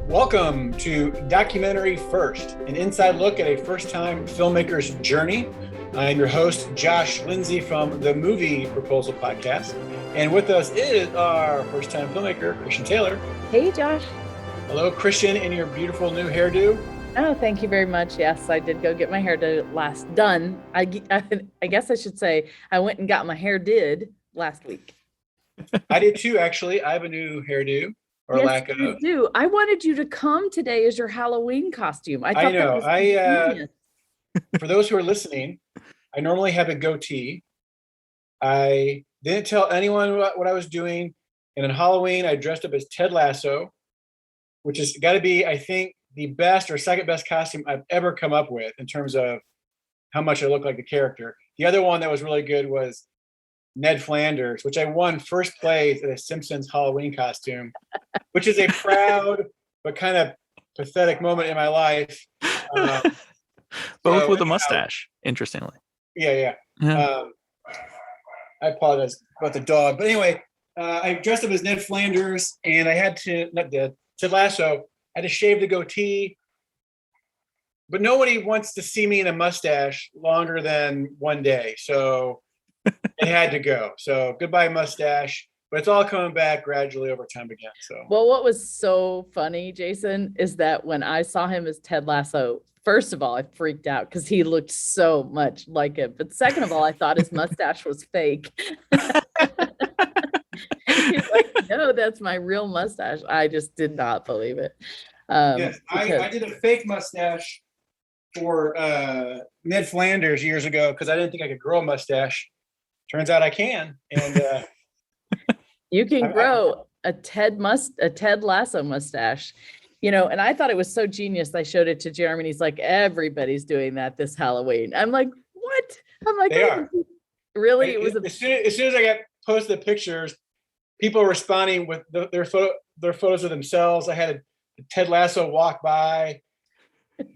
Welcome to Documentary First, an inside look at a first-time filmmaker's journey. I'm your host, Josh Lindsay from the Movie Proposal Podcast. And with us is our first-time filmmaker, Christian Taylor. Hey, Josh. Hello, Christian, in your beautiful new hairdo. Oh, thank you very much. Yes, I did go get my hair done. I guess I should say I went and got my hair did last week. I did too, actually. I have a new hairdo. Or yes, lack of. You do. I wanted you to come today as your Halloween costume. I know. For those who are listening, I normally have a goatee. I didn't tell anyone what I was doing. And on Halloween, I dressed up as Ted Lasso, which has got to be, I think, the best or second best costume I've ever come up with in terms of how much I look like the character. The other one that was really good was Ned Flanders, which I won first place at a Simpsons Halloween costume, which is a proud but kind of pathetic moment in my life. Both with a mustache, interestingly. Yeah. I apologize about the dog. But anyway, I dressed up as Ned Flanders, and I had to, Ted Lasso, I had to shave the goatee. But nobody wants to see me in a mustache longer than one day. So it had to go. So goodbye mustache. But it's all coming back gradually over time again. So well, what was so funny, Jason, is that when I saw him as Ted Lasso, first of all, I freaked out because he looked so much like him. But second of all, I thought his mustache was fake. He's like, no, that's my real mustache. I just did not believe it. Yes, I did a fake mustache for Ned Flanders years ago because I didn't think I could grow a mustache. Turns out I can, and you can grow a Ted Lasso mustache, And I thought it was so genius. I showed it to Jeremy, and he's like, "Everybody's doing that this Halloween." I'm like, "What?" I'm like, "They are really." It was as soon as I got posted the pictures, people were responding with their photos of themselves. I had a Ted Lasso walk by,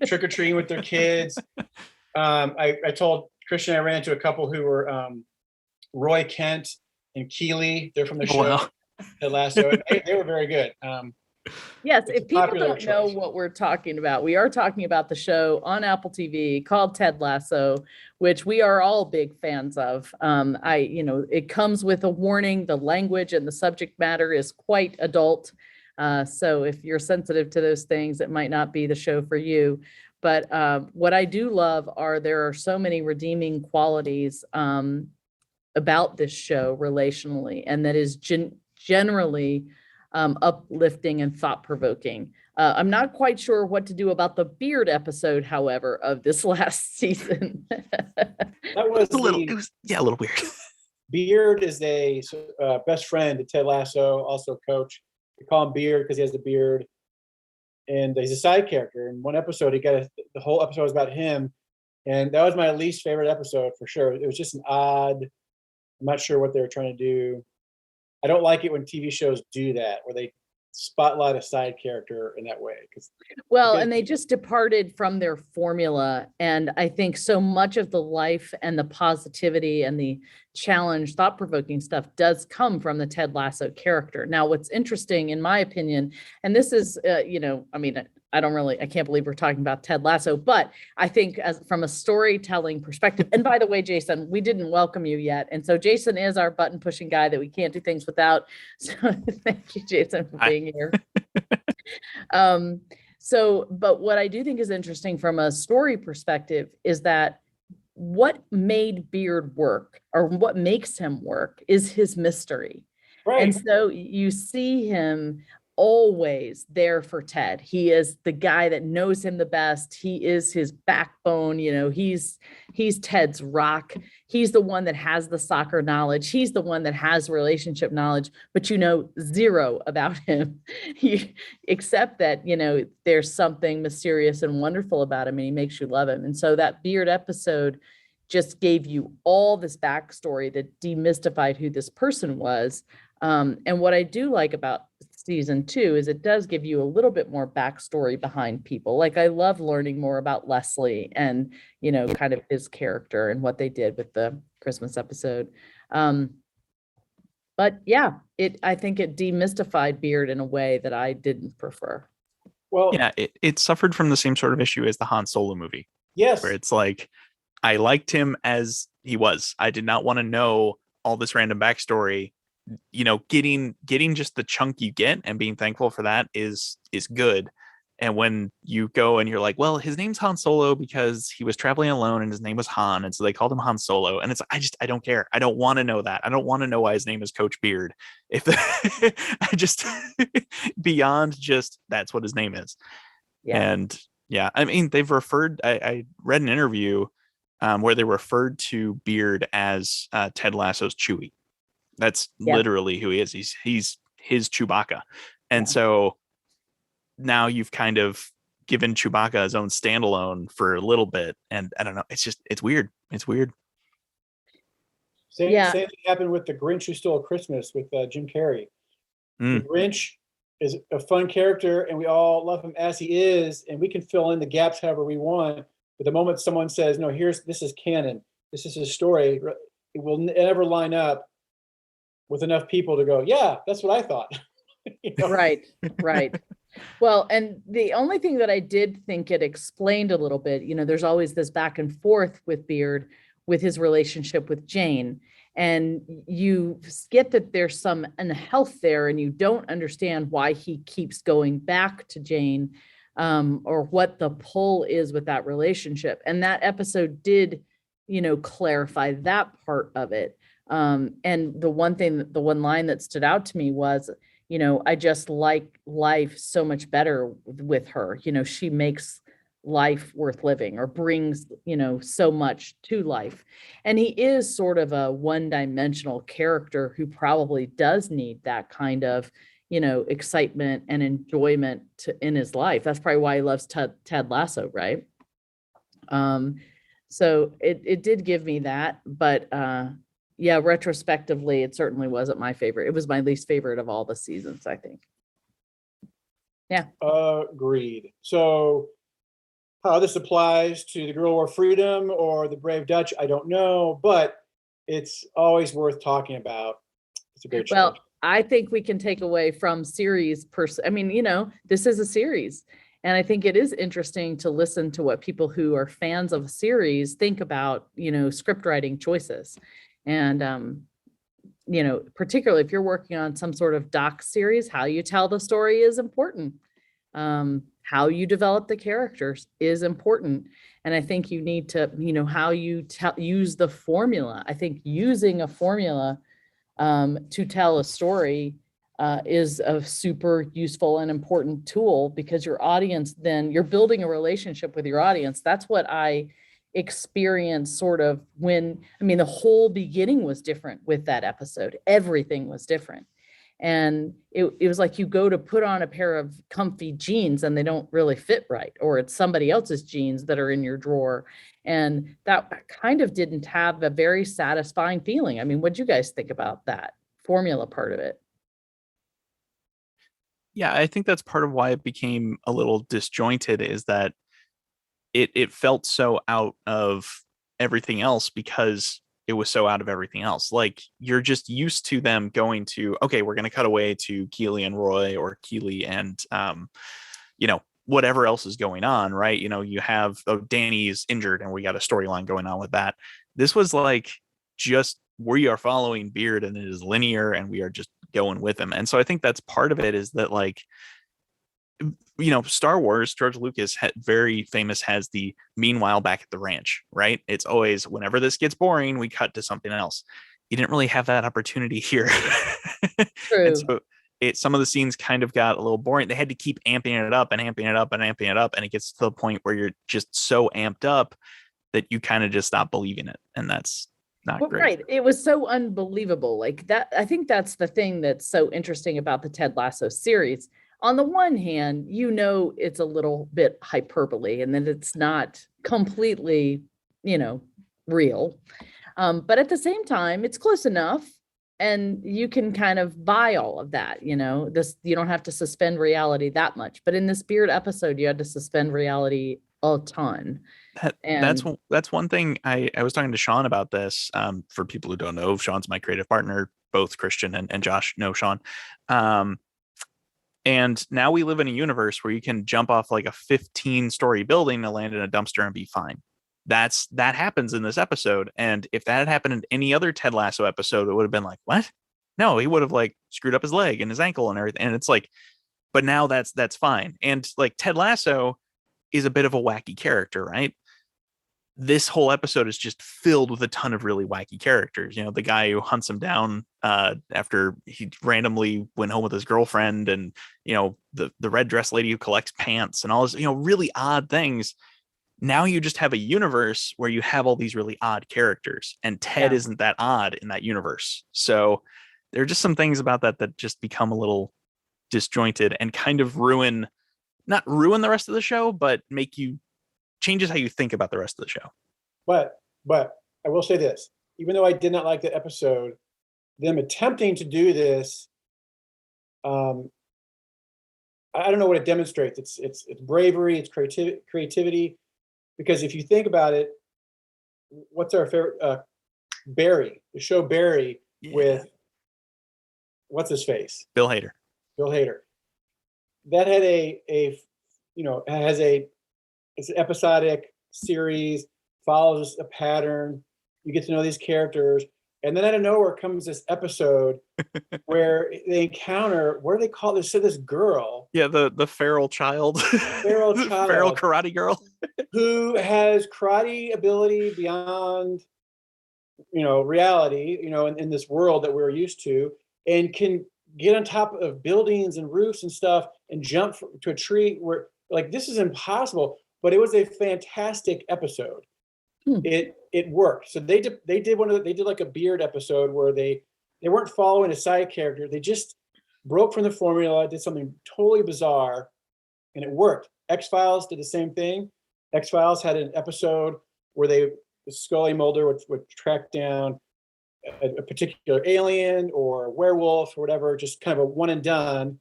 trick or treating with their kids. I told Christian I ran into a couple who were Roy Kent and Keeley. They're from the show. Wow. Ted Lasso. They were very good. Yes, if people don't know what we're talking about, we are talking about the show on Apple TV called Ted Lasso, which we are all big fans of. It comes with a warning. The language and the subject matter is quite adult. So if you're sensitive to those things, it might not be the show for you. But what I do love there are so many redeeming qualities about this show relationally, and that is generally uplifting and thought-provoking. I'm not quite sure what to do about the beard episode, however, of this last season. That was a little weird. Beard is a best friend to Ted Lasso, also coach. We call him Beard because he has a beard, and he's a side character. In one episode, the whole episode was about him, and that was my least favorite episode for sure. It was just an odd. I'm not sure what they were trying to do. I don't like it when TV shows do that, where they spotlight a side character in that way. And they just departed from their formula. And I think so much of the life and the positivity and the challenge, thought-provoking stuff does come from the Ted Lasso character. Now, what's interesting, in my opinion, and this is, I can't believe we're talking about Ted Lasso, but I think from a storytelling perspective, and by the way, Jason, we didn't welcome you yet. And so Jason is our button pushing guy that we can't do things without. So thank you, Jason, for being here. But what I do think is interesting from a story perspective is that what made Beard work, or what makes him work, is his mystery. Right. And so you see him always there for Ted. He is the guy that knows him the best. He is his backbone. He's Ted's rock. He's the one that has the soccer knowledge. He's the one that has relationship knowledge, but you know zero about him, except that, there's something mysterious and wonderful about him, and he makes you love him. And so that Beard episode just gave you all this backstory that demystified who this person was. And what I do like about season 2 is it does give you a little bit more backstory behind people. Like, I love learning more about Leslie and, kind of his character and what they did with the Christmas episode. But yeah, I think it demystified Beard in a way that I didn't prefer. Well, Yeah, it suffered from the same sort of issue as the Han Solo movie, yes, where it's like I liked him as he was. I did not want to know all this random backstory. Getting just the chunk you get and being thankful for that is good. And when you go and you're like, well, his name's Han Solo because he was traveling alone and his name was Han, and so they called him Han Solo. And it's I don't care. I don't want to know that. I don't want to know why his name is Coach Beard. If I just beyond just that's what his name is. Yeah. And yeah, I mean, I read an interview where they referred to Beard as Ted Lasso's Chewie. That's Yeah. literally who he is. He's his Chewbacca. And Yeah. so now you've kind of given Chewbacca his own standalone for a little bit. And I don't know. It's weird. It's weird. same Yeah. thing happened with The Grinch Who Stole Christmas with Jim Carrey. The Grinch is a fun character, and we all love him as he is, and we can fill in the gaps however we want. But the moment someone says, "No, this is canon. This is his story," it will never line up with enough people to go, "Yeah, that's what I thought." Right. Well, and the only thing that I did think it explained a little bit, there's always this back and forth with Beard with his relationship with Jane. And you get that there's some unhealth there, and you don't understand why he keeps going back to Jane, or what the pull is with that relationship. And that episode did, clarify that part of it. And the one line that stood out to me was, I just like life so much better with her. She makes life worth living, or brings, so much to life. And he is sort of a one-dimensional character who probably does need that kind of, excitement and enjoyment in his life. That's probably why he loves Ted Lasso, right? So it did give me that, but yeah, retrospectively, it certainly wasn't my favorite. It was my least favorite of all the seasons, I think. Yeah. Agreed. So how this applies to the Guerrilla War Freedom or the Brave Dutch, I don't know, but it's always worth talking about. It's a great show. Well, I think we can take away from series I mean, this is a series. And I think it is interesting to listen to what people who are fans of a series think about, script writing choices. And, particularly if you're working on some sort of doc series, how you tell the story is important. How you develop the characters is important. And I think you need to, how you use the formula. I think using a formula to tell a story is a super useful and important tool, because your audience, then you're building a relationship with your audience. That's what I experienced sort of the whole beginning was different with that episode. Everything was different. And it was like you go to put on a pair of comfy jeans and they don't really fit right, or it's somebody else's jeans that are in your drawer. And that kind of didn't have a very satisfying feeling. I mean, what'd you guys think about that formula part of it? Yeah, I think that's part of why it became a little disjointed, is that it felt so out of everything else because it was so out of everything else. Like, you're just used to them going to, okay, we're going to cut away to Keely and Roy, or Keely and, whatever else is going on, right? You have, oh, Danny's injured and we got a storyline going on with that. This was like, just, we are following Beard and it is linear and we are just going with him. And so I think that's part of it, is that, like, Star Wars, George Lucas, very famous, has the meanwhile back at the ranch, right? It's always, whenever this gets boring, we cut to something else. You didn't really have that opportunity here. True. And so some of the scenes kind of got a little boring. They had to keep amping it up and amping it up and amping it up. And it gets to the point where you're just so amped up that you kind of just stop believing it. And that's not great. Right. It was so unbelievable. Like that. I think that's the thing that's so interesting about the Ted Lasso series. On the one hand, it's a little bit hyperbole, and then it's not completely, real. But at the same time, it's close enough, and you can kind of buy all of that. You don't have to suspend reality that much. But in this Beard episode, you had to suspend reality a ton. That's one thing. I was talking to Sean about this. For people who don't know, Sean's my creative partner. Both Christian and Josh know Sean. And now we live in a universe where you can jump off like a 15-story building and land in a dumpster and be fine. That happens in this episode. And if that had happened in any other Ted Lasso episode, it would have been like, what? No, he would have like screwed up his leg and his ankle and everything. And it's like, but now that's fine. And like Ted Lasso is a bit of a wacky character, right? This whole episode is just filled with a ton of really wacky characters. You know, the guy who hunts him down after he randomly went home with his girlfriend, and you know, the red dress lady who collects pants and all this, you know, really odd things. Now you just have a universe where you have all these really odd characters, and Ted isn't that odd in that universe. So there are just some things about that just become a little disjointed and kind of not ruin the rest of the show, but make you changes how you think about the rest of the show. But I will say this, even though I did not like the episode, them attempting to do this, I don't know what it demonstrates. It's bravery, it's creativity. Because if you think about it, what's our favorite? Barry, the show Barry with what's his face? Bill Hader. That had it's an episodic series, follows a pattern. You get to know these characters. And then out of nowhere comes this episode where they encounter, what do they call this? So this girl. Yeah, the feral child. Feral karate girl. Who has karate ability beyond, reality, in this world that we're used to, and can get on top of buildings and roofs and stuff and jump to a tree where, like, this is impossible. But it was a fantastic episode. It worked. So they did like a Beard episode where they weren't following a side character. They just broke from the formula, did something totally bizarre, and it worked. X-Files did the same thing. X-Files had an episode where Scully Mulder would track down a particular alien or werewolf or whatever, just kind of a one and done.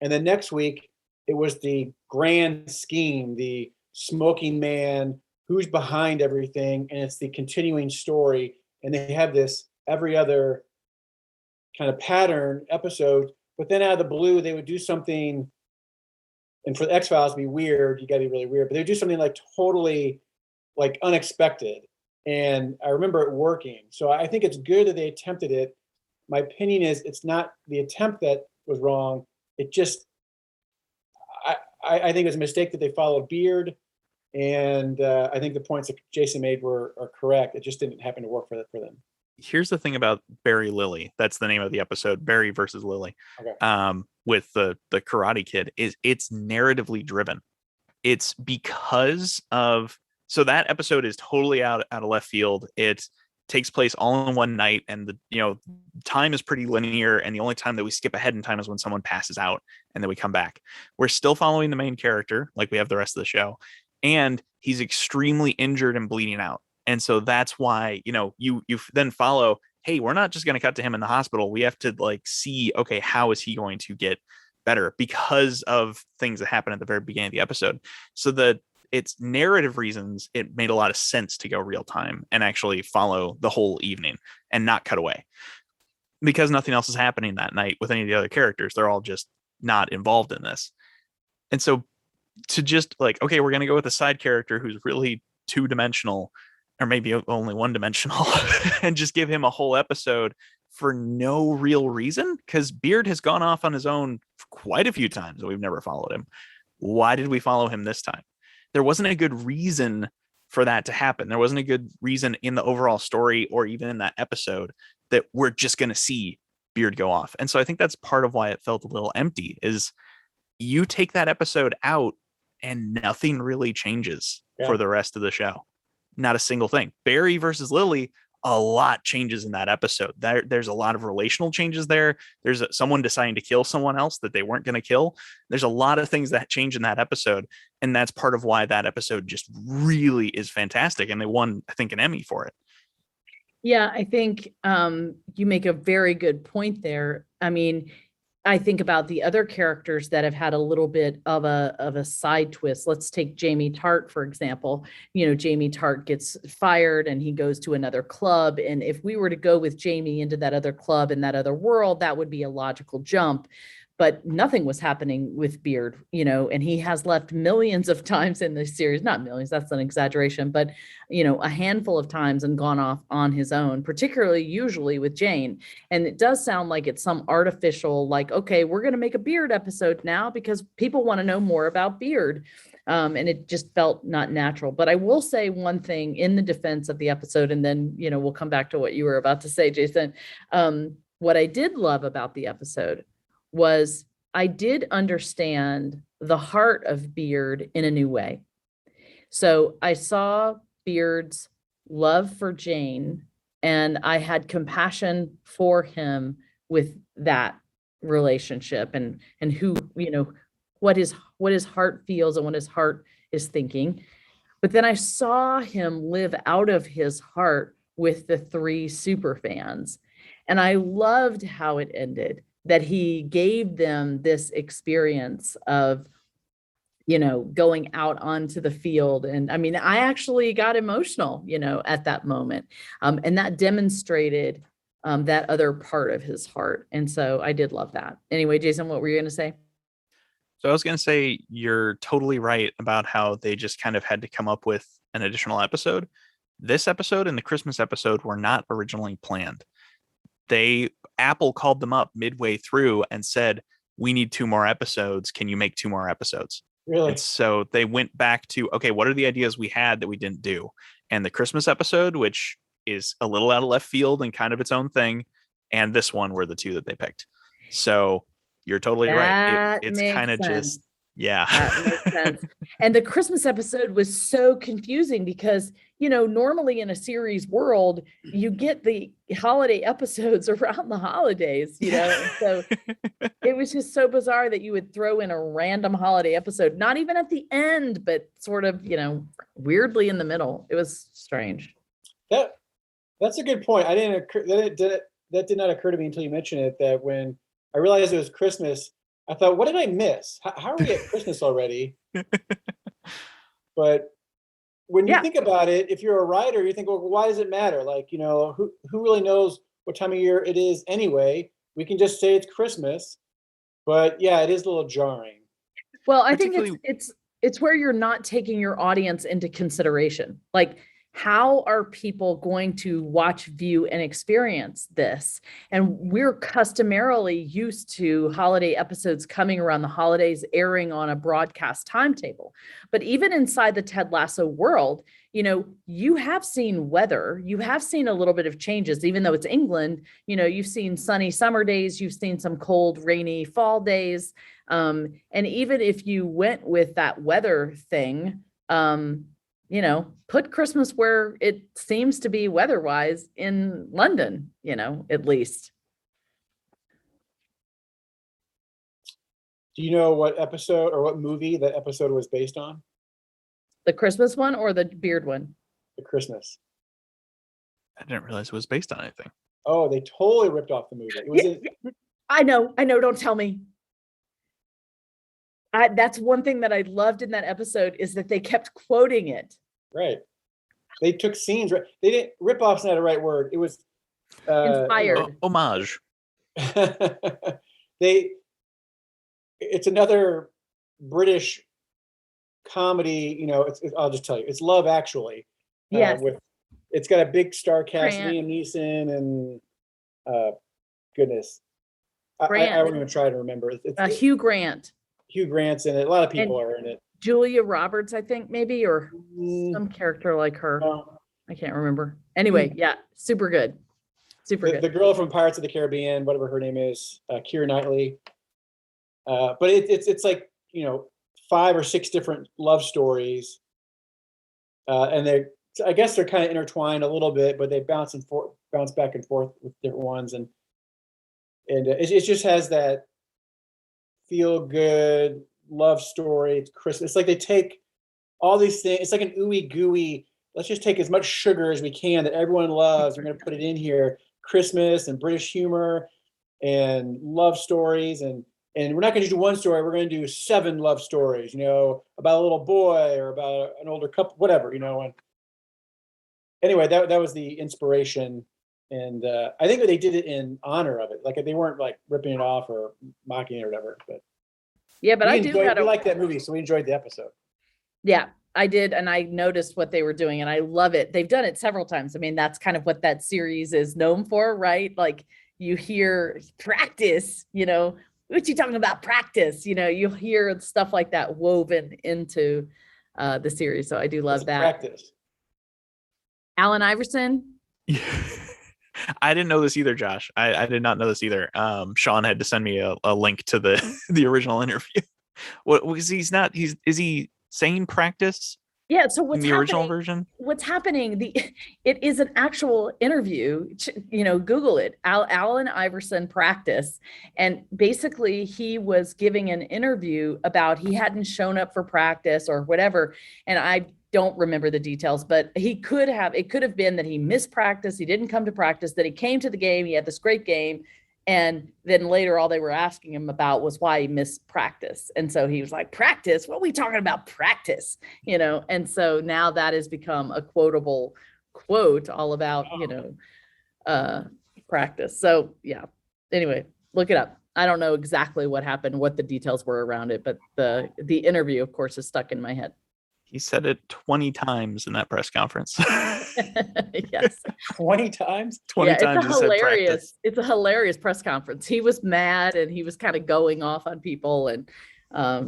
And then next week it was the grand scheme, the smoking man, who's behind everything, and it's the continuing story. And they have this every other kind of pattern episode, but then out of the blue they would do something, and for the X-Files to be weird, you got to be really weird, but they would do something like totally like unexpected, and I remember it working. So I think it's good that they attempted it. My opinion is it's not the attempt that was wrong. It just, I think it was a mistake that they followed Beard. And I think the points that Jason made are correct. It just didn't happen to work for them. Here's the thing about Barry Lily. That's the name of the episode, Barry versus Lily. Okay. With the Karate Kid, is it's narratively driven. It's because of, so that episode is totally out of left field. It takes place all in one night, and the time is pretty linear, and the only time that we skip ahead in time is when someone passes out, and then we come back. We're still following the main character like we have the rest of the show. And he's extremely injured and bleeding out. And so that's why, you then follow, hey, we're not just going to cut to him in the hospital. We have to like see, okay, how is he going to get better because of things that happen at the very beginning of the episode. So that it's narrative reasons, it made a lot of sense to go real time and actually follow the whole evening and not cut away, because nothing else is happening that night with any of the other characters. They're all just not involved in this. And so to just like, okay, we're going to go with a side character who's really two-dimensional or maybe only one-dimensional and just give him a whole episode for no real reason, because Beard has gone off on his own quite a few times and we've never followed him. Why did we follow him this time? There wasn't a good reason for that to happen. There wasn't a good reason in the overall story or even in that episode that we're just going to see Beard go off. And so I think that's part of why it felt a little empty, is you take that episode out and nothing really changes for the rest of the show. Not a single thing. Barry versus Lily, a lot changes in that episode. There's a lot of relational changes there. There's someone deciding to kill someone else that they weren't going to kill. There's a lot of things that change in that episode. And that's part of why that episode just really is fantastic. And they won, I think, an Emmy for it. Yeah, I think you make a very good point there. I mean, I think about the other characters that have had a little bit of a side twist. Let's take Jamie Tart, for example. Jamie Tart gets fired and he goes to another club. And if we were to go with Jamie into that other club in that other world, that would be a logical jump. but nothing was happening with Beard, and he has left millions of times in this series, not millions, that's an exaggeration, but, a handful of times and gone off on his own, particularly usually with Jane. And it does sound like it's some artificial, like, okay, we're going to make a Beard episode now because people want to know more about Beard. And it just felt not natural. But I will say one thing in the defense of the episode, and then, we'll come back to what you were about to say, Jason. What I did love about the episode was I did understand the heart of Beard in a new way. So I saw Beard's love for Jane, and I had compassion for him with that relationship and who, what his heart feels and what his heart is thinking. But then I saw him live out of his heart with the 3 super fans. And I loved how it ended, that he gave them this experience of, going out onto the field. And I mean, I actually got emotional, at that moment. And that demonstrated that other part of his heart. And so I did love that. Anyway, Jason, what were you going to say? So I was going to say, you're totally right about how they just kind of had to come up with an additional episode. This episode and the Christmas episode were not originally planned. Apple called them up midway through and said, we need 2 more episodes. Can you make 2 more episodes? Really? And so they went back to, okay, what are the ideas we had that we didn't do? And the Christmas episode, which is a little out of left field and kind of its own thing, and this one were the 2 that they picked. So you're totally right. It's kind of just, yeah. That makes sense. And the Christmas episode was so confusing because, normally in a series world, you get the holiday episodes around the holidays, So it was just so bizarre that you would throw in a random holiday episode, not even at the end, but sort of, weirdly in the middle. It was strange. That's a good point. That did not occur to me until you mentioned it, that when I realized it was Christmas, I thought, what did I miss? How are we at Christmas already? But when you think about it, if you're a writer, you think, well, why does it matter? Like, who really knows what time of year it is anyway? We can just say it's Christmas. But yeah, it is a little jarring. Well, I think it's where you're not taking your audience into consideration. Like, how are people going to watch, view, and experience this? And we're customarily used to holiday episodes coming around the holidays, airing on a broadcast timetable. But even inside the Ted Lasso world, you have seen weather, you have seen a little bit of changes, even though it's England, you've seen sunny summer days, you've seen some cold, rainy fall days. And even if you went with that weather thing, put Christmas where it seems to be weather-wise in London, at least. Do you know what episode or what movie that episode was based on? The Christmas one or the Beard one? The Christmas. I didn't realize it was based on anything. Oh, they totally ripped off the movie. It was I know, don't tell me. That's one thing that I loved in that episode, is that they kept quoting it. Right. They took scenes. Right. They didn't. Rip off's not the right word. It was inspired. Homage. It's another British comedy. I'll just tell you, it's Love Actually. Yes. It's got a big star cast: Grant. Liam Neeson and goodness, I won't even try to remember. It's Hugh Grant. Hugh Grant's in it. A lot of people are in it. Julia Roberts, I think, maybe, or some character like her. I can't remember. Anyway, yeah, super good. Good. The girl from Pirates of the Caribbean, whatever her name is, Keira Knightley. But it's like, 5 or 6 different love stories. And I guess they're kind of intertwined a little bit, but they bounce back and forth with different ones. And it just has that feel good love story. It's Christmas. It's like they take all these things. It's like an ooey gooey. Let's just take as much sugar as we can that everyone loves. We're going to put it in here. Christmas and British humor and love stories. And we're not going to do one story. We're going to do 7 love stories, about a little boy or about an older couple, whatever, And anyway, that was the inspiration And I think they did it in honor of it. Like they weren't like ripping it off or mocking it or whatever. But yeah, but we like that movie, so we enjoyed the episode. Yeah, I did. And I noticed what they were doing and I love it. They've done it several times. I mean, that's kind of what that series is known for, right? Like you hear practice, what you talking about practice, you'll hear stuff like that woven into the series. So I do love that. Practice. Allen Iverson. I didn't know this either, Josh. I did not know this either. Sean had to send me a link to the original interview. What was is he saying practice? Yeah. So what's in the original version? What's happening? It is an actual interview. Google it. Allen Iverson practice, and basically he was giving an interview about he hadn't shown up for practice or whatever, and I don't remember the details, but it could have been that he missed practice. He didn't come to practice, that he came to the game. He had this great game. And then later, all they were asking him about was why he missed practice. And so he was like, practice? What are we talking about practice? And so now that has become a quotable quote all about, practice. So yeah, anyway, look it up. I don't know exactly what happened, what the details were around it, but the interview, of course, is stuck in my head. He said it 20 times in that press conference. Yes. 20 times? 20 times. It's a hilarious press conference. He was mad and he was kind of going off on people, and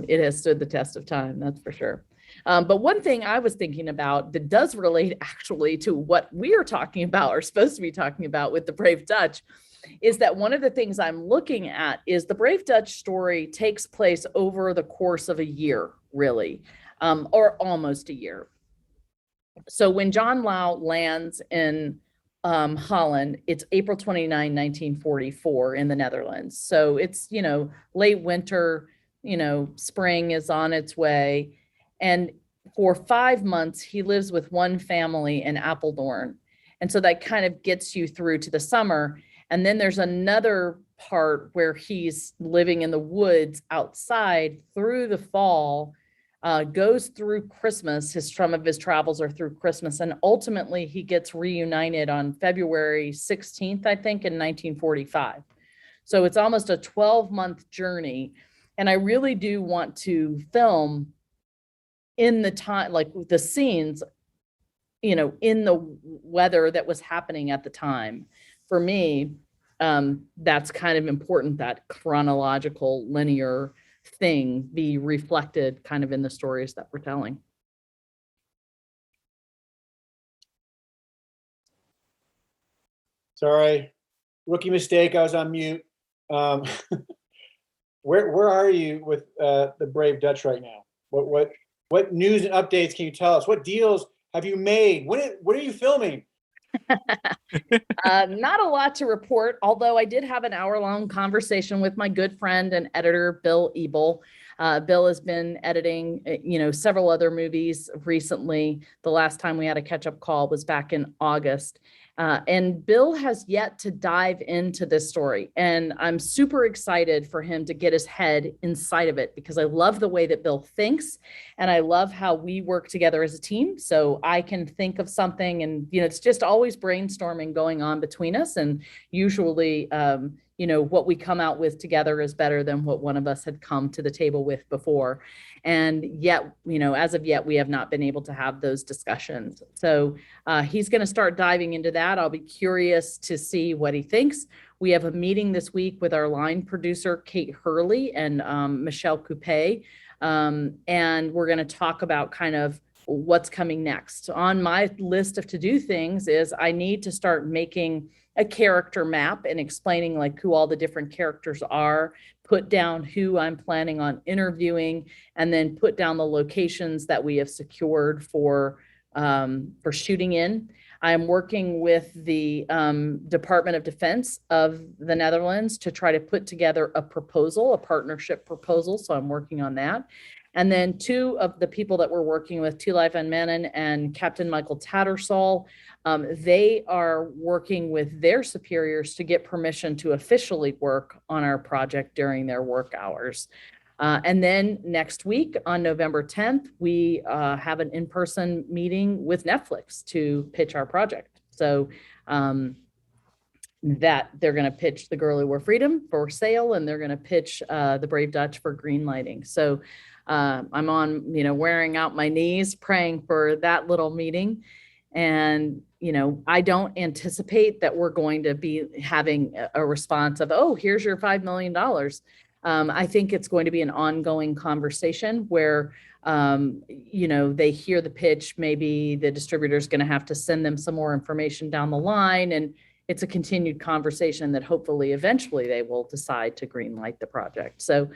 it has stood the test of time. That's for sure. But one thing I was thinking about that does relate actually to what we are talking about or supposed to be talking about with the Brave Dutch is that one of the things I'm looking at is the Brave Dutch story takes place over the course of a year, really. Or almost a year. So when John Lau lands in Holland, it's April 29, 1944 in the Netherlands. So it's, late winter, spring is on its way. And for 5 months, he lives with one family in Apeldoorn. And so that kind of gets you through to the summer. And then there's another part where he's living in the woods outside through the fall, goes through Christmas. Some of his travels are through Christmas. And ultimately he gets reunited on February 16th, I think, in 1945. So it's almost a 12-month journey. And I really do want to film in the time, like the scenes, in the weather that was happening at the time. For me, that's kind of important, that chronological linear thing be reflected kind of in the stories that we're telling. Sorry, rookie mistake. I was on mute. Where are you with the Brave Dutch right now? What news and updates can you tell us? What deals have you made? What are you filming? Not a lot to report, although I did have an hour-long conversation with my good friend and editor, Bill Ebel. Bill has been editing, several other movies recently. The last time we had a catch-up call was back in August. And Bill has yet to dive into this story. And I'm super excited for him to get his head inside of it because I love the way that Bill thinks. And I love how we work together as a team. So I can think of something and, it's just always brainstorming going on between us. And usually, what we come out with together is better than what one of us had come to the table with before. And yet, as of yet, we have not been able to have those discussions. So he's going to start diving into that. I'll be curious to see what he thinks. We have a meeting this week with our line producer, Kate Hurley, and Michelle Coupé. And we're going to talk about kind of what's coming next. On my list of to-do things is I need to start making a character map and explaining like who all the different characters are, put down who I'm planning on interviewing, and then put down the locations that we have secured for shooting in. I'm working with the Department of Defense of the Netherlands to try to put together a partnership proposal. So I'm working on that. And then two of the people that we're working with, Tulay van Manen and Captain Michael Tattersall, they are working with their superiors to get permission to officially work on our project during their work hours. And then next week on November 10th, we have an in-person meeting with Netflix to pitch our project. So that they're going to pitch The Girl Who Wore Freedom for sale, and they're going to pitch The Brave Dutch for green lighting. So I'm on, wearing out my knees, praying for that little meeting. And, I don't anticipate that we're going to be having a response of, oh, here's your $5 million. I think it's going to be an ongoing conversation where, they hear the pitch, maybe the distributor is going to have to send them some more information down the line. And it's a continued conversation that hopefully eventually they will decide to greenlight the project. So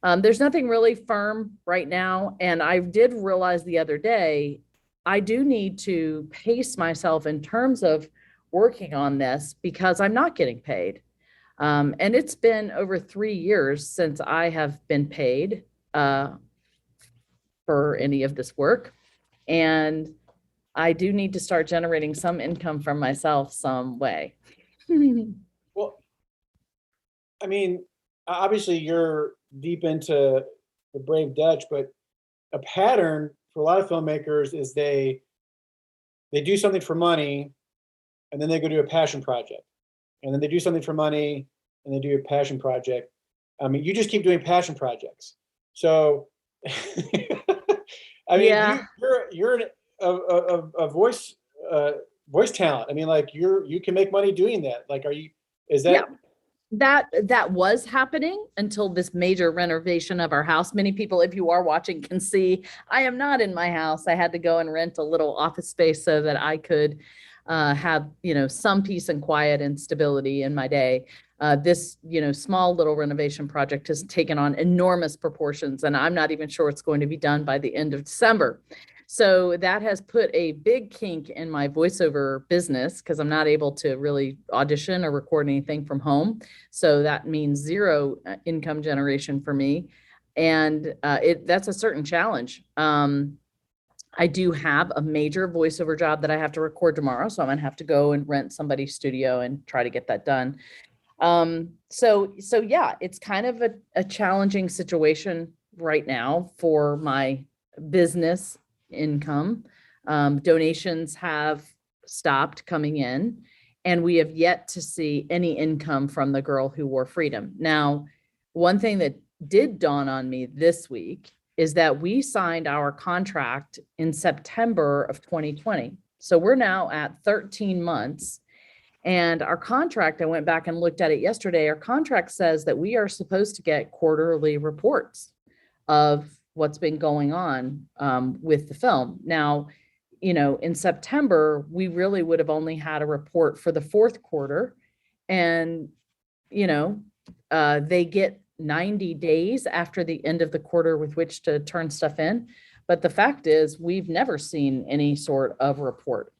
there's nothing really firm right now. And I did realize the other day, I do need to pace myself in terms of working on this because I'm not getting paid. And it's been over 3 years since I have been paid for any of this work. And I do need to start generating some income from myself some way. Well, I mean, obviously you're deep into The Brave Dutch, but a pattern for a lot of filmmakers is they do something for money and then they go do a passion project. And then they do something for money and they do a passion project. I mean, you just keep doing passion projects. So, I mean, Yeah. you're a voice talent. I mean, like you can make money doing that. Like, is that? Yeah. That was happening until this major renovation of our house. Many people, if you are watching, can see I am not in my house. I had to go and rent a little office space so that I could have, some peace and quiet and stability in my day. This, small little renovation project has taken on enormous proportions, and I'm not even sure it's going to be done by the end of December. So that has put a big kink in my voiceover business because I'm not able to really audition or record anything from home. So that means zero income generation for me. And that's a certain challenge. I do have a major voiceover job that I have to record tomorrow. So I'm going to have to go and rent somebody's studio and try to get that done. So yeah, it's kind of a challenging situation right now for my business income. Donations have stopped coming in, and we have yet to see any income from The Girl Who Wore Freedom. Now, one thing that did dawn on me this week is that we signed our contract in September of 2020. So we're now at 13 months. And our contract, I went back and looked at it yesterday, our contract says that we are supposed to get quarterly reports of what's been going on with the film. Now, in September, we really would have only had a report for the fourth quarter. And, they get 90 days after the end of the quarter with which to turn stuff in. But the fact is, we've never seen any sort of report.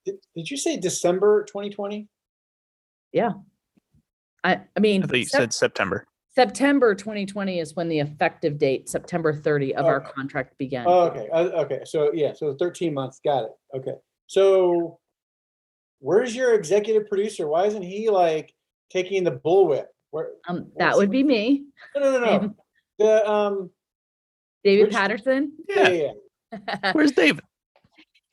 Did you say December 2020? Yeah. I mean, I thought you said September. September 2020 is when the effective date, September 30 of our contract began. Oh, okay. Okay. So yeah, so 13 months. Got it. Okay. So where's your executive producer? Why isn't he like taking the bullwhip? That would be me. No. The David Patterson. Yeah. Where's David?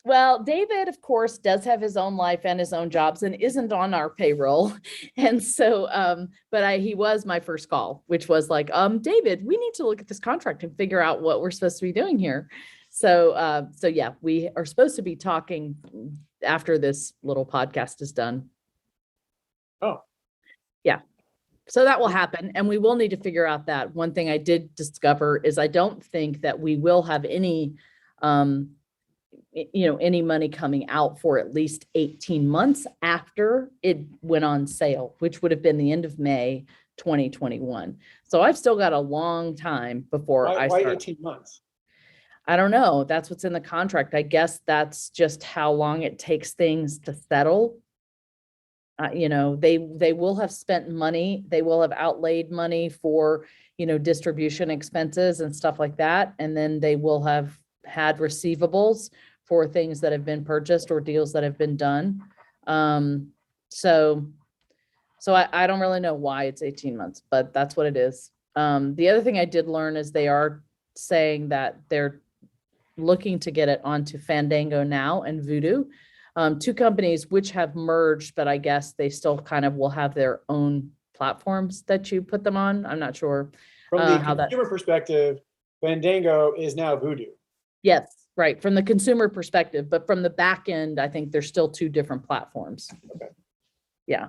Well, David, of course, does have his own life and his own jobs and isn't on our payroll. And so, but he was my first call, which was like, David, we need to look at this contract and figure out what we're supposed to be doing here. So yeah, we are supposed to be talking after this little podcast is done. Oh. Yeah. So that will happen. And we will need to figure out that. One thing I did discover is I don't think that we will have any, any money coming out for at least 18 months after it went on sale, which would have been the end of May 2021. So I've still got a long time before I start. Why 18 months? I don't know. That's what's in the contract. I guess that's just how long it takes things to settle. They will have spent money. They will have outlaid money for, distribution expenses and stuff like that. And then they will have had receivables for things that have been purchased or deals that have been done. So I don't really know why it's 18 months, but that's what it is. The other thing I did learn is they are saying that they're looking to get it onto Fandango now and Vudu. two companies which have merged, but I guess they still kind of will have their own platforms that you put them on. I'm not sure From the how that. consumer perspective, Fandango is now Voodoo. Yes, right. From the consumer perspective, but from the back end, I think there's still two different platforms. Okay. Yeah.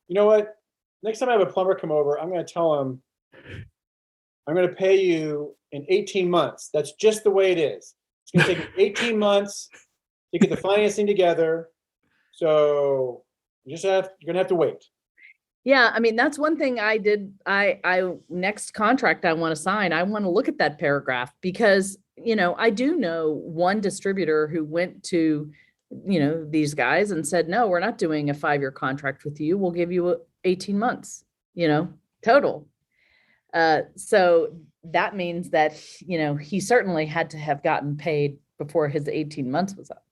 You know what? Next time I have a plumber come over, I'm going to tell him I'm going to pay you in 18 months. That's just the way it is. It's going to take 18 months to get the financing together. So you're going to have to wait. Yeah, I mean, that's one thing I did. I next contract I want to sign, I want to look at that paragraph because, I do know one distributor who went to, these guys and said, no, we're not doing a 5-year contract with you. We'll give you 18 months, total. So that means that, he certainly had to have gotten paid before his 18 months was up.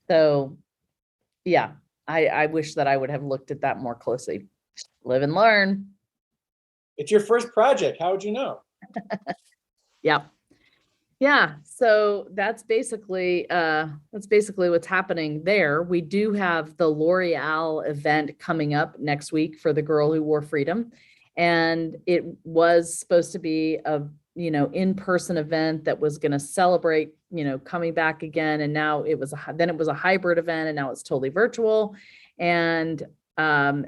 So yeah, I wish that I would have looked at that more closely. Live and learn. It's your first project. How would you know? Yeah. Yeah. So that's basically what's happening there. We do have the L'Oreal event coming up next week for the Girl Who Wore Freedom. And it was supposed to be a, in-person event that was going to celebrate, coming back again. And now it was a hybrid event, and now it's totally virtual. And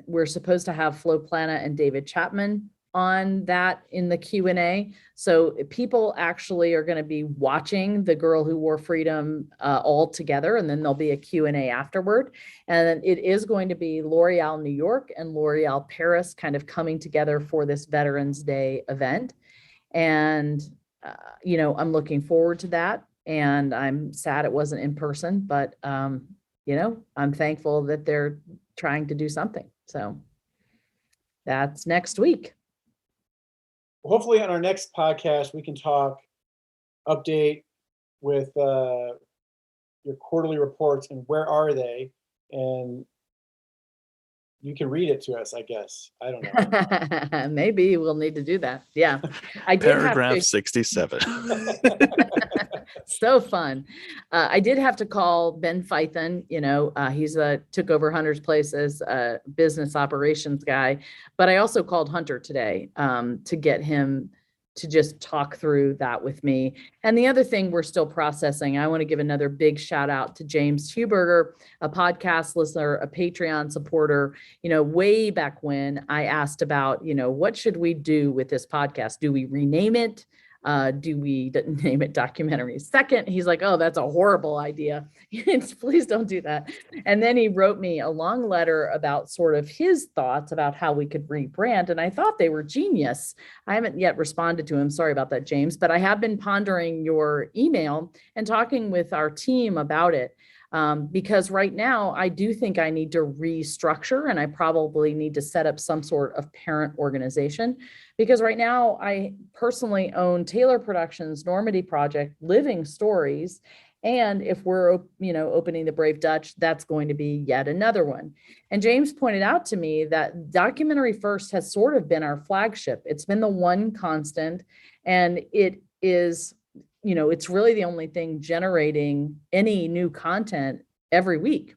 we're supposed to have Flo Plana and David Chapman on that in the Q&A. So people actually are going to be watching the Girl Who Wore Freedom all together, and then there'll be a Q&A afterward. And then it is going to be L'Oreal New York and L'Oreal Paris kind of coming together for this Veterans Day event. And, I'm looking forward to that. And I'm sad it wasn't in person, but, I'm thankful that they're trying to do something. So that's next week. Hopefully on our next podcast, we can talk update with your quarterly reports and where are they? And you can read it to us, I guess. I don't know. Maybe we'll need to do that. Yeah. I did Paragraph 67. So fun. I did have to call Ben Fythen, he's took over Hunter's place as a business operations guy, but I also called Hunter today to get him to just talk through that with me. And the other thing we're still processing, I want to give another big shout out to James Huberger, a podcast listener, a Patreon supporter. Way back when I asked about, what should we do with this podcast? Do we rename it? Do we name it Documentary Second? He's like, oh, that's a horrible idea. Please don't do that. And then he wrote me a long letter about sort of his thoughts about how we could rebrand. And I thought they were genius. I haven't yet responded to him. Sorry about that, James, but I have been pondering your email and talking with our team about it. Because right now I do think I need to restructure, and I probably need to set up some sort of parent organization, because right now I personally own Taylor Productions, Normandy Project, Living Stories. And if we're, opening the Brave Dutch, that's going to be yet another one. And James pointed out to me that Documentary First has sort of been our flagship. It's been the one constant, and it is, it's really the only thing generating any new content every week.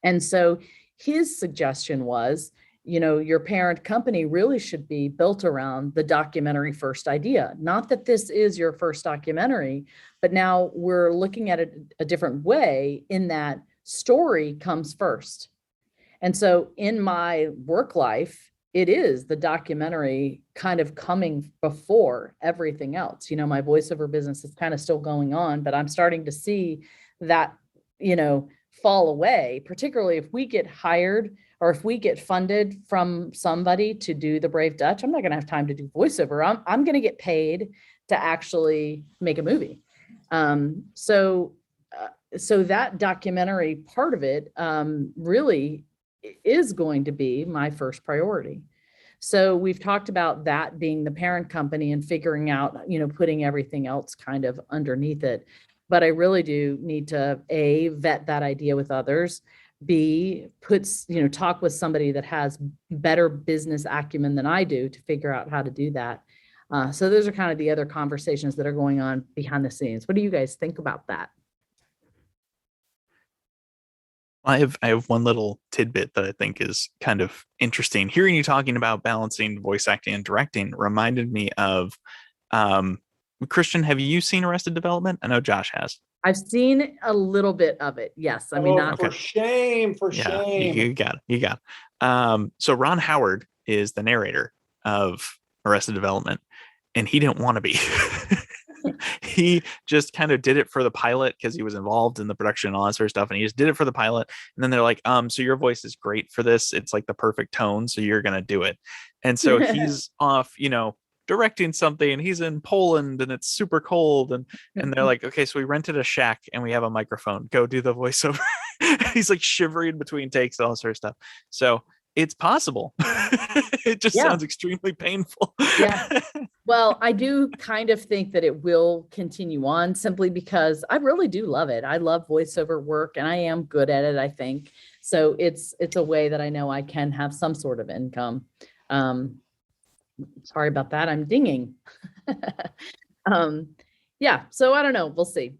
And so his suggestion was, your parent company really should be built around the Documentary First idea. Not that this is your first documentary, but now we're looking at it a different way, in that story comes first. And so in my work life, it is the documentary kind of coming before everything else. My voiceover business is kind of still going on, but I'm starting to see that, fall away, particularly if we get hired or if we get funded from somebody to do the Brave Dutch. I'm not going to have time to do voiceover. I'm going to get paid to actually make a movie. So that documentary part of it really is going to be my first priority. So we've talked about that being the parent company and figuring out, putting everything else kind of underneath it. But I really do need to A, vet that idea with others, B, talk with somebody that has better business acumen than I do to figure out how to do that. So those are kind of the other conversations that are going on behind the scenes. What do you guys think about that? I have one little tidbit that I think is kind of interesting. Hearing you talking about balancing voice acting and directing reminded me of Christian, have you seen Arrested Development? I know Josh has. I've seen a little bit of it. Yes. I mean, not for shame, for Yeah, shame. you got it. You got it. So Ron Howard is the narrator of Arrested Development, and he didn't want to be. He just kind of did it for the pilot because he was involved in the production and all that sort of stuff, and he just did it for the pilot. And then they're like, so your voice is great for this. It's like the perfect tone, so you're gonna do it. And so he's off, directing something, and he's in Poland, and it's super cold, and they're like, okay, so we rented a shack and we have a microphone. Go do the voiceover. He's like shivering between takes, all sort of stuff. So it's possible. It just sounds extremely painful. Yeah. Well, I do kind of think that it will continue on simply because I really do love it. I love voiceover work and I am good at it, I think. So it's a way that I know I can have some sort of income. Sorry about that. I'm dinging. Yeah. So I don't know. We'll see.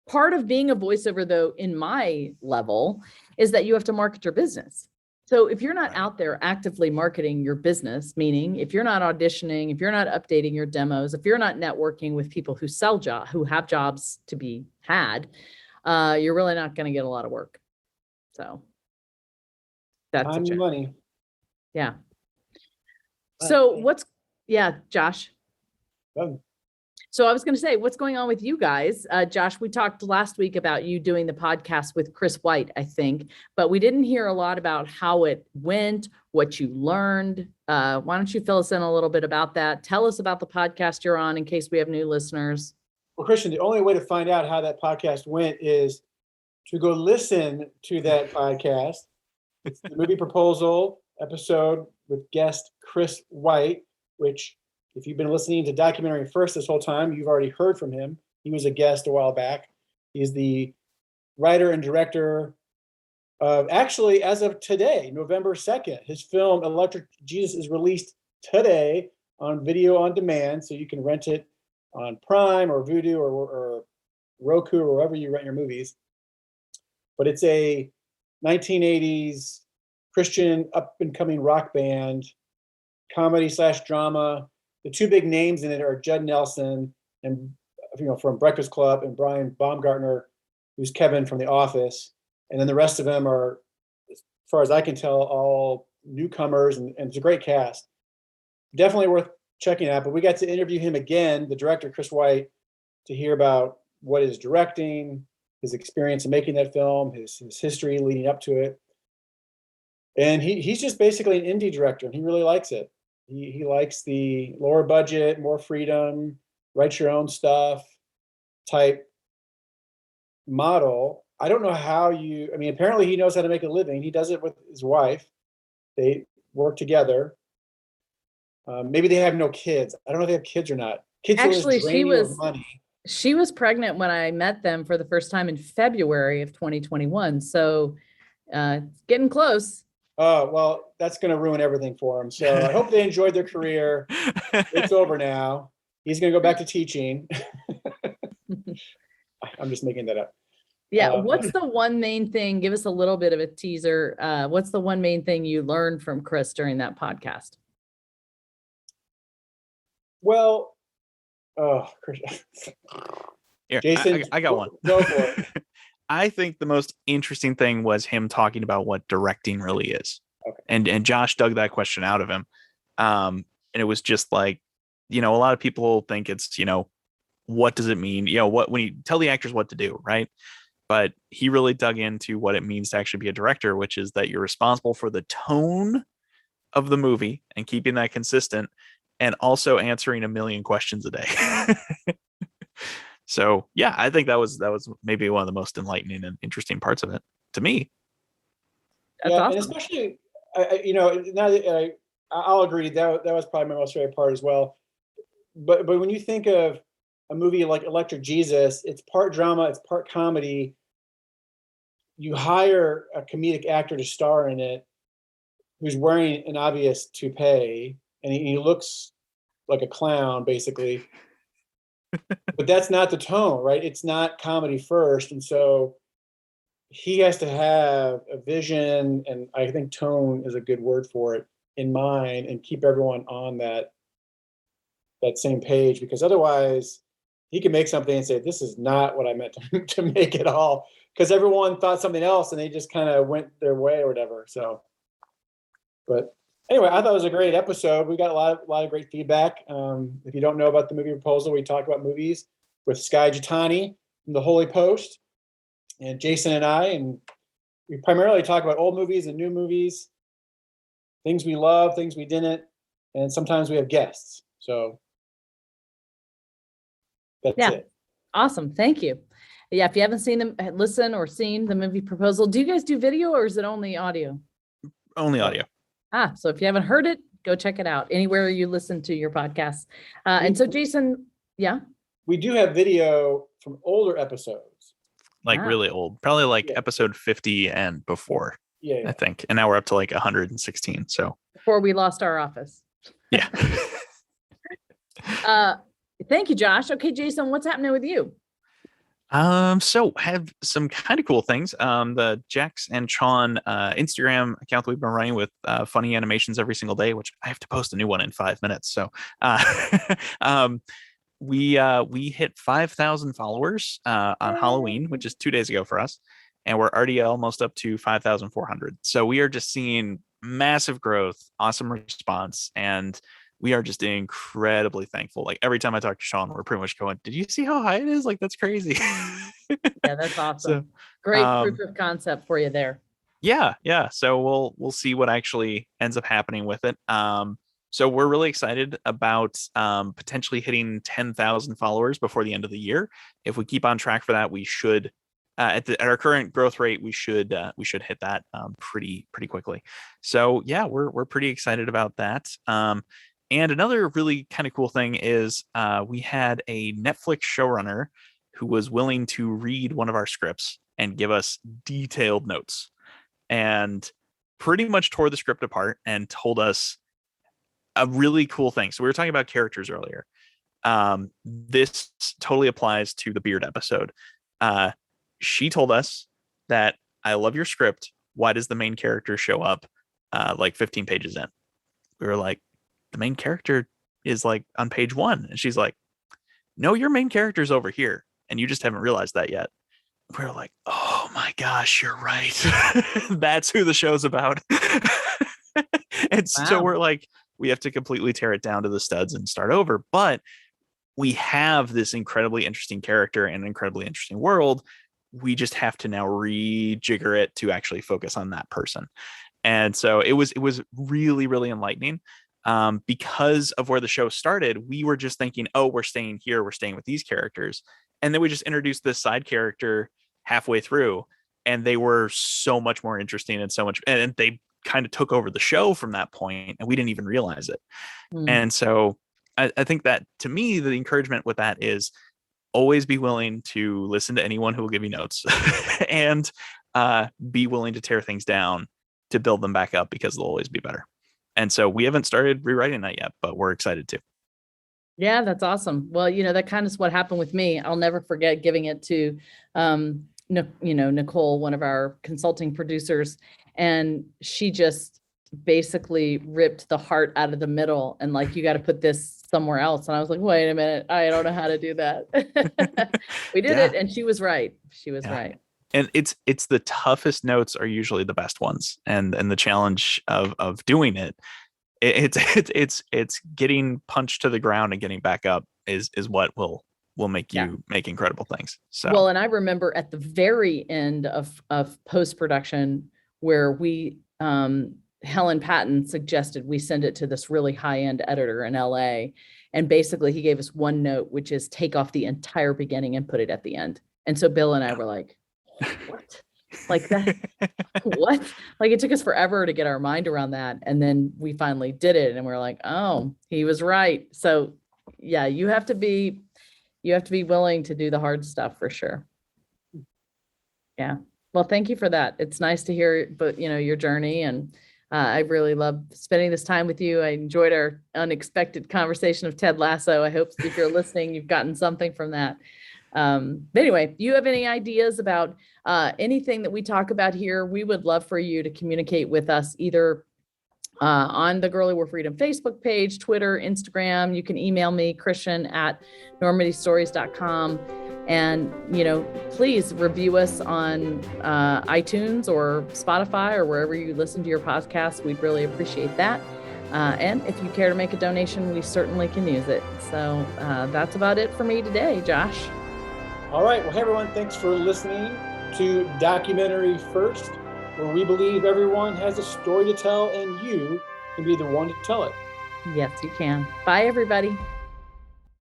Part of being a voiceover, though, in my level, is that you have to market your business. So if you're not out there actively marketing your business, meaning if you're not auditioning, if you're not updating your demos, if you're not networking with people who who have jobs to be had, you're really not going to get a lot of work. So that's time and money. Yeah. So Josh. So I was going to say, what's going on with you guys? Josh, we talked last week about you doing the podcast with Chris White, I think, but we didn't hear a lot about how it went, what you learned. Why don't you fill us in a little bit about that? Tell us about the podcast you're on in case we have new listeners. Well, Christian, the only way to find out how that podcast went is to go listen to that podcast. It's the Movie Proposal episode with guest Chris White, which if you've been listening to Documentary First this whole time, you've already heard from him. He was a guest a while back. He's the writer and director of, actually, as of today, November 2nd, his film Electric Jesus is released today on video on demand. So you can rent it on Prime or Vudu or Roku or wherever you rent your movies. But it's a 1980s Christian up-and-coming rock band, comedy/drama. The two big names in it are Judd Nelson and from Breakfast Club, and Brian Baumgartner, who's Kevin from The Office. And then the rest of them are, as far as I can tell, all newcomers, and it's a great cast. Definitely worth checking out. But we got to interview him again, the director, Chris White, to hear about what is directing, his experience in making that film, his history leading up to it. And he's just basically an indie director, and he really likes it. He likes the lower budget, more freedom, write your own stuff type model. I don't know how apparently he knows how to make a living. He does it with his wife. They work together. Maybe they have no kids. I don't know if they have kids or not. Kids actually, money. She was pregnant when I met them for the first time in February of 2021. So getting close. Oh, well, that's going to ruin everything for him. So I hope they enjoyed their career. It's over now. He's going to go back to teaching. I'm just making that up. Yeah. What's the one main thing? Give us a little bit of a teaser. What's the one main thing you learned from Chris during that podcast? Well, Here, Jason, I got one. Go for it. I think the most interesting thing was him talking about what directing really is. Okay. And Josh dug that question out of him. And it was just like, a lot of people think it's, what does it mean? When you tell the actors what to do, right? But he really dug into what it means to actually be a director, which is that you're responsible for the tone of the movie and keeping that consistent, and also answering a million questions a day. So yeah, I think that was maybe one of the most enlightening and interesting parts of it to me. That's awesome. And especially, now that I'll agree that was probably my most favorite part as well. But when you think of a movie like Electric Jesus, it's part drama, it's part comedy. You hire a comedic actor to star in it, who's wearing an obvious toupee, and he looks like a clown, basically. But that's not the tone, right? It's not comedy first. And so he has to have a vision, and I think tone is a good word for it, in mind, and keep everyone on that same page, because otherwise he can make something and say, this is not what I meant to make at all, because everyone thought something else and they just kind of went their way or whatever. So, but anyway, I thought it was a great episode. We got a lot of great feedback. If you don't know about the movie proposal, we talk about movies with Sky Jitani from the Holy Post, and Jason and I, and we primarily talk about old movies and new movies, things we love, things we didn't, and sometimes we have guests. So that's it. Awesome. Thank you. Yeah. If you haven't seen them, listen or seen the movie proposal, do you guys do video or is it only audio? Only audio. So if you haven't heard it, go check it out anywhere you listen to your podcasts. And so Jason, we do have video from older episodes. Like really old, probably like Yeah. episode 50 and before, Yeah. I think. And now we're up to like 116. So before we lost our office. yeah. Thank you, Josh. Okay, Jason, what's happening with you? So have some kind of cool things. The Jax and Sean Instagram account that we've been running with funny animations every single day, which I have to post a new one in 5 minutes. So we hit 5,000 followers on Halloween, which is 2 days ago for us, and we're already almost up to 5,400. So we are just seeing massive growth, awesome response, and we are just incredibly thankful. Like every time I talk to Sean, we're pretty much going, "Did you see how high it is? Like that's crazy." Yeah, that's awesome. So, great proof of concept for you there. Yeah. So we'll see what actually ends up happening with it. So we're really excited about potentially hitting 10,000 followers before the end of the year. If we keep on track for that, we should at our current growth rate, we should hit that pretty quickly. So yeah, we're pretty excited about that. And another really kind of cool thing is we had a Netflix showrunner who was willing to read one of our scripts and give us detailed notes, and pretty much tore the script apart and told us a really cool thing. So we were talking about characters earlier. This totally applies to the Beard episode. She told us that, I love your script. Why does the main character show up like 15 pages in? We were like, the main character is like on page 1. And she's like, no, your main character's over here. And you just haven't realized that yet. We were like, oh my gosh, you're right. That's who the show's about. And so we're like, we have to completely tear it down to the studs and start over. But we have this incredibly interesting character and incredibly interesting world. We just have to now rejigger it to actually focus on that person. And so it was really, really enlightening. Because of where the show started, we were just thinking, oh, we're staying here, we're staying with these characters. And then we just introduced this side character halfway through, and they were so much more interesting and they kind of took over the show from that point, and we didn't even realize it. And so I think that, to me, the encouragement with that is always be willing to listen to anyone who will give you notes and be willing to tear things down to build them back up, because they'll always be better. And so we haven't started rewriting that yet, but we're excited to. Yeah, that's awesome. Well, that kind of is what happened with me. I'll never forget giving it to, Nicole, one of our consulting producers, and she just basically ripped the heart out of the middle and like, you got to put this somewhere else. And I was like, wait a minute, I don't know how to do that. We did it, and she was right. She was right. And it's the toughest notes are usually the best ones, and the challenge of doing it's getting punched to the ground and getting back up is what will make you make incredible things. So well, and I remember at the very end of post-production where we Helen Patton suggested we send it to this really high-end editor in LA, and basically he gave us one note, which is take off the entire beginning and put it at the end. And so Bill and I were like, what? Like that? What? Like it took us forever to get our mind around that. And then we finally did it, and we're like, oh, he was right. So yeah, you have to be willing to do the hard stuff for sure. Yeah. Well, thank you for that. It's nice to hear, but your journey, and I really love spending this time with you. I enjoyed our unexpected conversation of Ted Lasso. I hope if you're listening, you've gotten something from that. But anyway, you have any ideas about anything that we talk about here, we would love for you to communicate with us either on the Girly War Freedom Facebook page, Twitter, Instagram. You can email me, Christian@normandystories.com. And, please review us on iTunes or Spotify or wherever you listen to your podcast. We'd really appreciate that. And if you care to make a donation, we certainly can use it. So that's about it for me today, Josh. All right. Well, hey, everyone. Thanks for listening to Documentary First, where we believe everyone has a story to tell and you can be the one to tell it. Yes, you can. Bye, everybody.